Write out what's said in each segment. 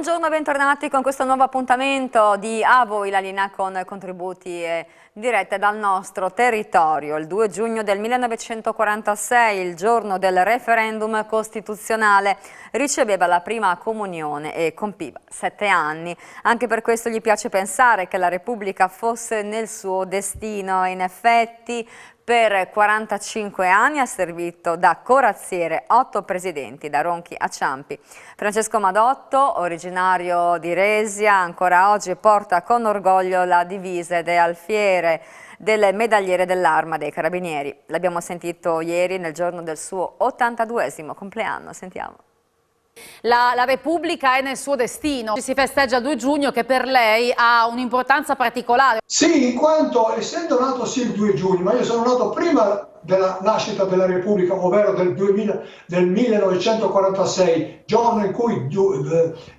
Buongiorno e bentornati con questo nuovo appuntamento di A voi la linea con contributi dirette dal nostro territorio. Il 2 giugno del 1946, il giorno del referendum costituzionale, riceveva la prima comunione e compiva 7 anni. Anche per questo gli piace pensare che la Repubblica fosse nel suo destino. In effetti, per 45 anni ha servito da corazziere 8 presidenti, da Ronchi a Ciampi. Francesco Madotto, originario di Resia, ancora oggi porta con orgoglio la divisa ed è alfiere del medagliere dell'Arma dei Carabinieri. L'abbiamo sentito ieri nel giorno del suo 82esimo compleanno. Sentiamo. La Repubblica è nel suo destino, si festeggia il 2 giugno che per lei ha un'importanza particolare. Sì, in quanto essendo nato sì il 2 giugno, ma io sono nato prima della nascita della Repubblica, ovvero del 1946, giorno in cui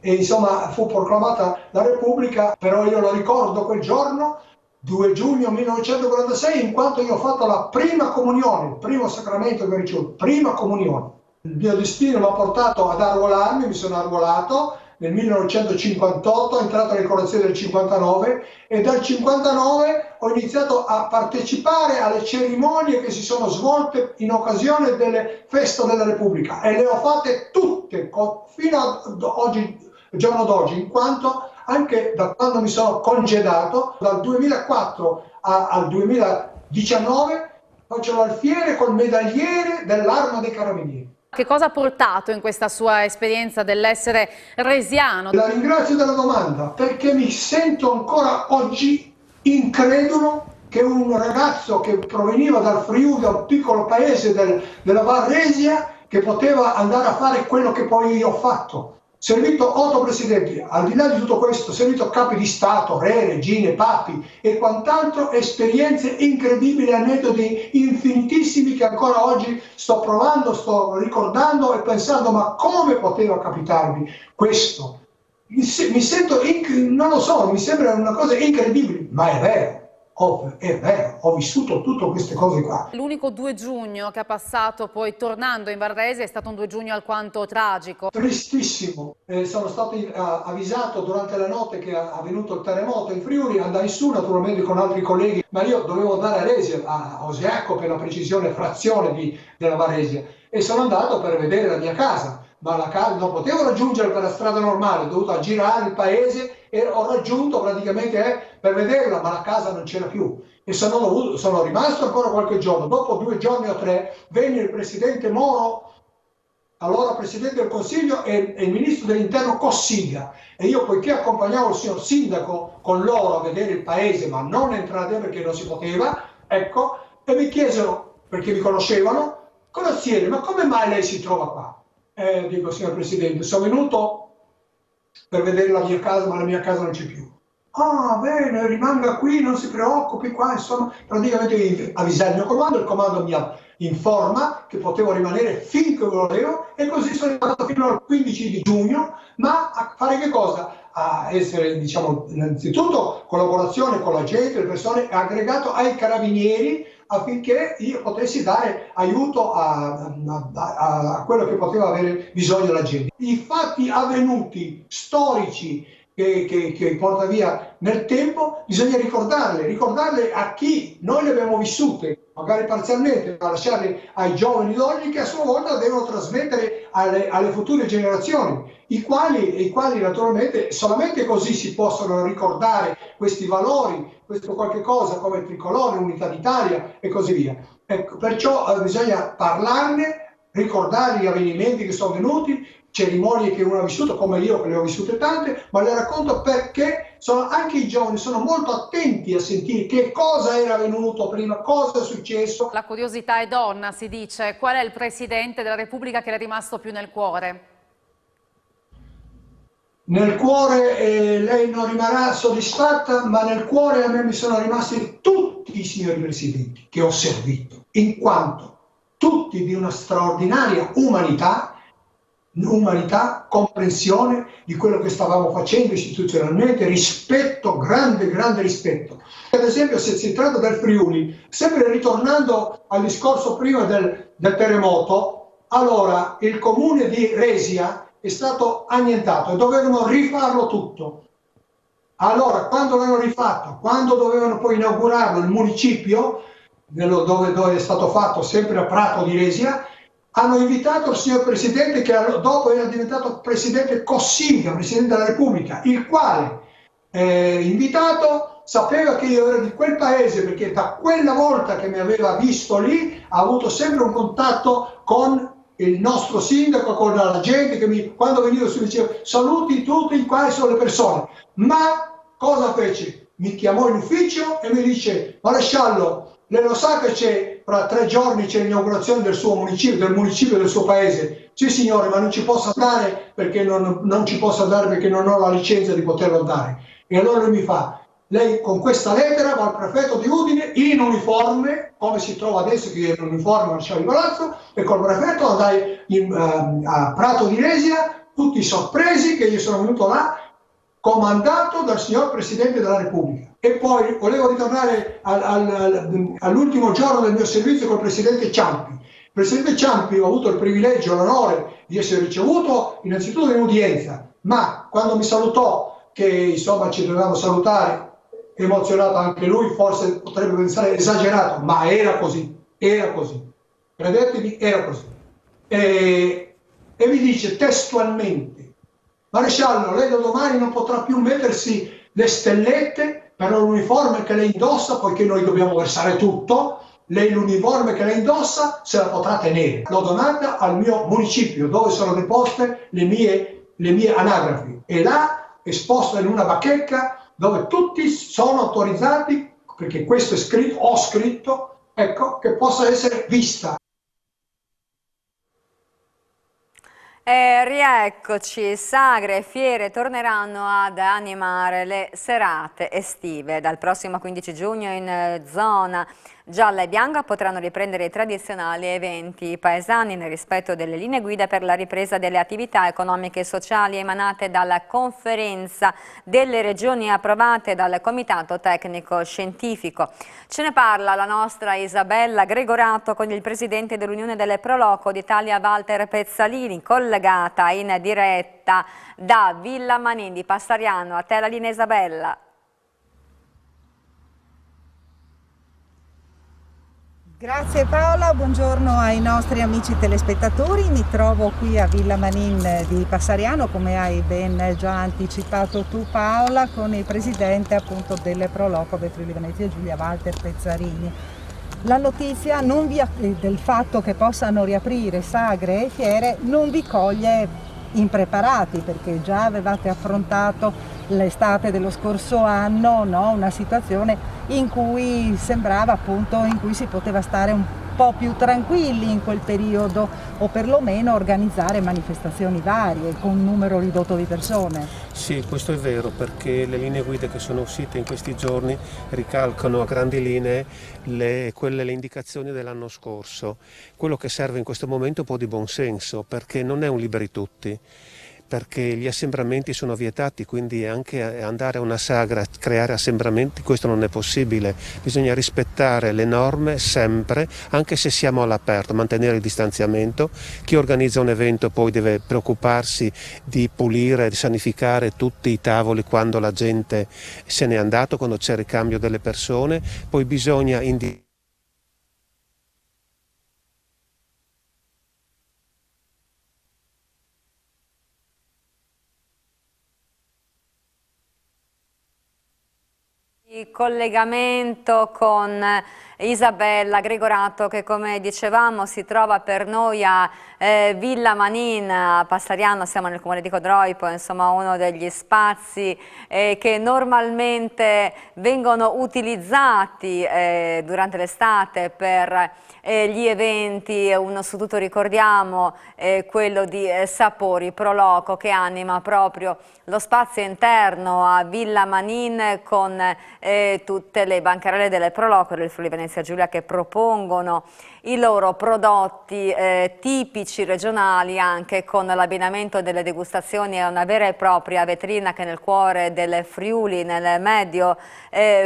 insomma, fu proclamata la Repubblica, però io lo ricordo quel giorno, 2 giugno 1946, in quanto io ho fatto la prima comunione, il primo sacramento che ho ricevuto, prima comunione. Il mio destino mi ha portato ad arruolarmi, mi sono arruolato nel 1958, ho entrato nel coraziere del 59 e dal 59 ho iniziato a partecipare alle cerimonie che si sono svolte in occasione delle feste della Repubblica e le ho fatte tutte fino ad oggi, giorno d'oggi, in quanto anche da quando mi sono congedato, dal 2004 al 2019, faccio l'alfiere col medagliere dell'Arma dei Carabinieri. Che cosa ha portato in questa sua esperienza dell'essere resiano? La ringrazio della domanda perché mi sento ancora oggi incredulo che un ragazzo che proveniva dal Friuli, da un piccolo paese della Val Resia, che poteva andare a fare quello che poi io ho fatto. Servito 8 presidenti, al di là di tutto questo, servito capi di Stato, re, regine, papi e quant'altro, esperienze incredibili, aneddoti infinitissimi che ancora oggi sto provando, sto ricordando e pensando ma come poteva capitarmi questo? Mi sento, non lo so, mi sembra una cosa incredibile, ma è vero. È vero, ho vissuto tutte queste cose qua. L'unico 2 giugno che ha passato poi tornando in Varese è stato un 2 giugno alquanto tragico. Tristissimo, sono stato avvisato durante la notte che è avvenuto il terremoto in Friuli, andai su naturalmente con altri colleghi, ma io dovevo andare a Resia, a Osiaco per la precisione frazione della Varesia e sono andato per vedere la mia casa. Ma la casa non potevo raggiungere per la strada normale, ho dovuto aggirare il paese e ho raggiunto praticamente per vederla, ma la casa non c'era più. E sono rimasto ancora qualche giorno. Dopo 2 giorni o 3 venne il presidente Moro, allora presidente del Consiglio, e il ministro dell'Interno Cossiga. E io, poiché accompagnavo il signor sindaco con loro a vedere il paese, ma non entrare perché non si poteva, ecco, e mi chiesero, perché mi conoscevano, corazziere, ma come mai lei si trova qua? Dico, signor Presidente, sono venuto per vedere la mia casa, ma la mia casa non c'è più. Ah, bene, rimanga qui, non si preoccupi, qua, insomma, praticamente avvisai il comando mi informa che potevo rimanere finché volevo e così sono arrivato fino al 15 di giugno, ma a fare che cosa? A essere, diciamo, innanzitutto collaborazione con la gente, le persone, aggregato ai carabinieri affinché io potessi dare aiuto a quello che poteva avere bisogno la gente. I fatti avvenuti, storici, che porta via nel tempo, bisogna ricordarle a chi noi le abbiamo vissute, magari parzialmente, ma lasciarle ai giovani d'oggi che a sua volta devono trasmettere alle future generazioni, i quali naturalmente solamente così si possono ricordare questi valori, questo qualche cosa come il tricolore, l'unità d'Italia e così via. Ecco, perciò bisogna parlarne, ricordare gli avvenimenti che sono venuti, cerimonie che uno ha vissuto, come io che le ho vissute tante, ma le racconto perché anche i giovani sono molto attenti a sentire che cosa era avvenuto prima, cosa è successo. La curiosità è donna, si dice. Qual è il Presidente della Repubblica che le è rimasto più nel cuore? Nel cuore lei non rimarrà soddisfatta, ma nel cuore a me mi sono rimasti tutti i signori presidenti che ho servito, in quanto tutti di una straordinaria umanità, comprensione di quello che stavamo facendo istituzionalmente, rispetto, grande rispetto. Ad esempio, se si tratta del Friuli, sempre ritornando al discorso prima del terremoto, allora il comune di Resia è stato annientato e dovevano rifarlo tutto. Allora, quando l'hanno rifatto, quando dovevano poi inaugurarlo, il municipio, dove è stato fatto, sempre a Prato di Resia, hanno invitato il signor Presidente, che dopo era diventato Presidente Cossiga, Presidente della Repubblica, il quale, invitato, sapeva che io ero di quel paese, perché da quella volta che mi aveva visto lì, ha avuto sempre un contatto con il nostro sindaco, con la gente che quando venivo su diceva saluti tutti, quali sono le persone. Ma cosa fece? Mi chiamò in ufficio e mi dice: maresciallo, lei lo sa che c'è fra 3 giorni c'è l'inaugurazione del suo municipio, del municipio del suo paese? Sì signore, ma non ci posso andare perché non ci posso andare perché non ho la licenza di poterlo andare. E allora lui mi fa: lei con questa lettera va al prefetto di Udine in uniforme, come si trova adesso che è in uniforme al di Palazzo, e col prefetto andai a Prato di Resia, tutti sorpresi che io sono venuto là, comandato dal signor Presidente della Repubblica. E poi volevo ritornare all'ultimo giorno del mio servizio col Presidente Ciampi. Il Presidente Ciampi ho avuto il privilegio, l'onore di essere ricevuto innanzitutto in udienza, ma quando mi salutò, che insomma ci dovevamo salutare, emozionato anche lui, forse potrebbe pensare esagerato, ma era così, credetemi, era così. E mi dice testualmente: maresciallo, lei da domani non potrà più mettersi le stellette per l'uniforme che lei indossa, poiché noi dobbiamo versare tutto. Lei l'uniforme che lei indossa se la potrà tenere. L'ho donata al mio municipio, dove sono deposte le mie anagrafi, e là esposta in una bacheca dove tutti sono autorizzati, perché questo è scritto, ho scritto, ecco, che possa essere vista. Rieccoci, sagre e fiere torneranno ad animare le serate estive. Dal prossimo 15 giugno in zona gialla e bianca potranno riprendere i tradizionali eventi paesani nel rispetto delle linee guida per la ripresa delle attività economiche e sociali emanate dalla conferenza delle regioni approvate dal Comitato Tecnico Scientifico. Ce ne parla la nostra Isabella Gregorato con il presidente dell'Unione delle Proloco d'Italia Walter Pezzalini, collegata in diretta da Villa Manin di Passariano. A te la linea, Isabella. Grazie Paola, buongiorno ai nostri amici telespettatori. Mi trovo qui a Villa Manin di Passariano, come hai ben già anticipato tu Paola, con il presidente appunto delle Proloco del Friuli Venezia Giulia, Walter Pezzalini. La notizia del fatto che possano riaprire sagre e fiere non vi coglie impreparati, perché già avevate affrontato l'estate dello scorso anno, no? Una situazione in cui sembrava appunto in cui si poteva stare un po' più tranquilli in quel periodo, o perlomeno organizzare manifestazioni varie con un numero ridotto di persone. Sì, questo è vero, perché le linee guida che sono uscite in questi giorni ricalcano a grandi linee le indicazioni dell'anno scorso. Quello che serve in questo momento è un po' di buonsenso, perché non è un liberi tutti, perché gli assembramenti sono vietati, quindi anche andare a una sagra, creare assembramenti, questo non è possibile. Bisogna rispettare le norme sempre, anche se siamo all'aperto, mantenere il distanziamento. Chi organizza un evento poi deve preoccuparsi di pulire, di sanificare tutti i tavoli quando la gente se n'è andato, quando c'è il ricambio delle persone. Poi bisogna collegamento con Isabella Gregorato, che come dicevamo si trova per noi a Villa Manin, a Passariano. Siamo nel comune di Codroipo, insomma uno degli spazi che normalmente vengono utilizzati durante l'estate per gli eventi. Uno su tutto ricordiamo quello di Sapori Proloco, che anima proprio lo spazio interno a Villa Manin con tutte le bancarelle delle Pro Loco del Friuli Venezia Giulia che propongono i loro prodotti tipici regionali, anche con l'abbinamento delle degustazioni a una vera e propria vetrina che nel cuore del Friuli, nel medio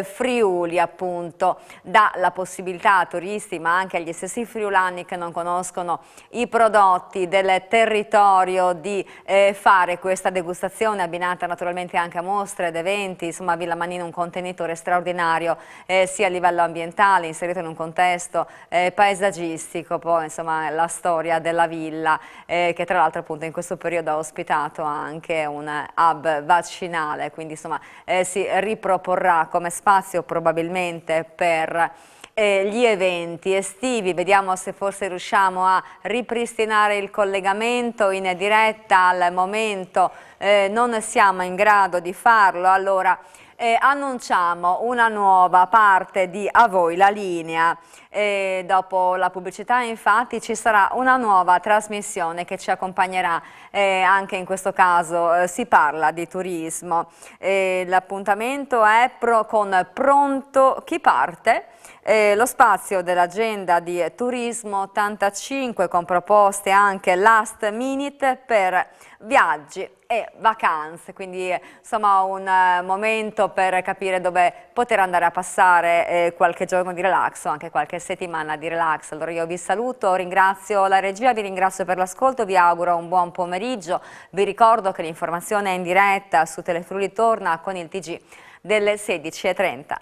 Friuli appunto, dà la possibilità a turisti ma anche agli stessi friulani che non conoscono i prodotti del territorio di fare questa degustazione abbinata naturalmente anche a mostre ed eventi. Insomma, Villa Manin un contenitore straordinario sia a livello ambientale, inserito in un contesto paesaggistico, poi insomma la storia della villa che tra l'altro appunto in questo periodo ha ospitato anche un hub vaccinale, quindi insomma si riproporrà come spazio probabilmente per gli eventi estivi. Vediamo se forse riusciamo a ripristinare il collegamento in diretta. Al momento non siamo in grado di farlo, allora annunciamo una nuova parte di A Voi la linea. Dopo la pubblicità infatti ci sarà una nuova trasmissione che ci accompagnerà, anche in questo caso si parla di turismo. L'appuntamento è con Pronto chi parte? Lo spazio dell'agenda di Turismo 85 con proposte anche last minute per viaggi e vacanze, quindi insomma un momento per capire dove poter andare a passare qualche giorno di relax o anche qualche settimana di relax. Allora io vi saluto, ringrazio la regia, vi ringrazio per l'ascolto, vi auguro un buon pomeriggio, vi ricordo che l'informazione è in diretta su Telefriuli torna con il TG delle 16:30.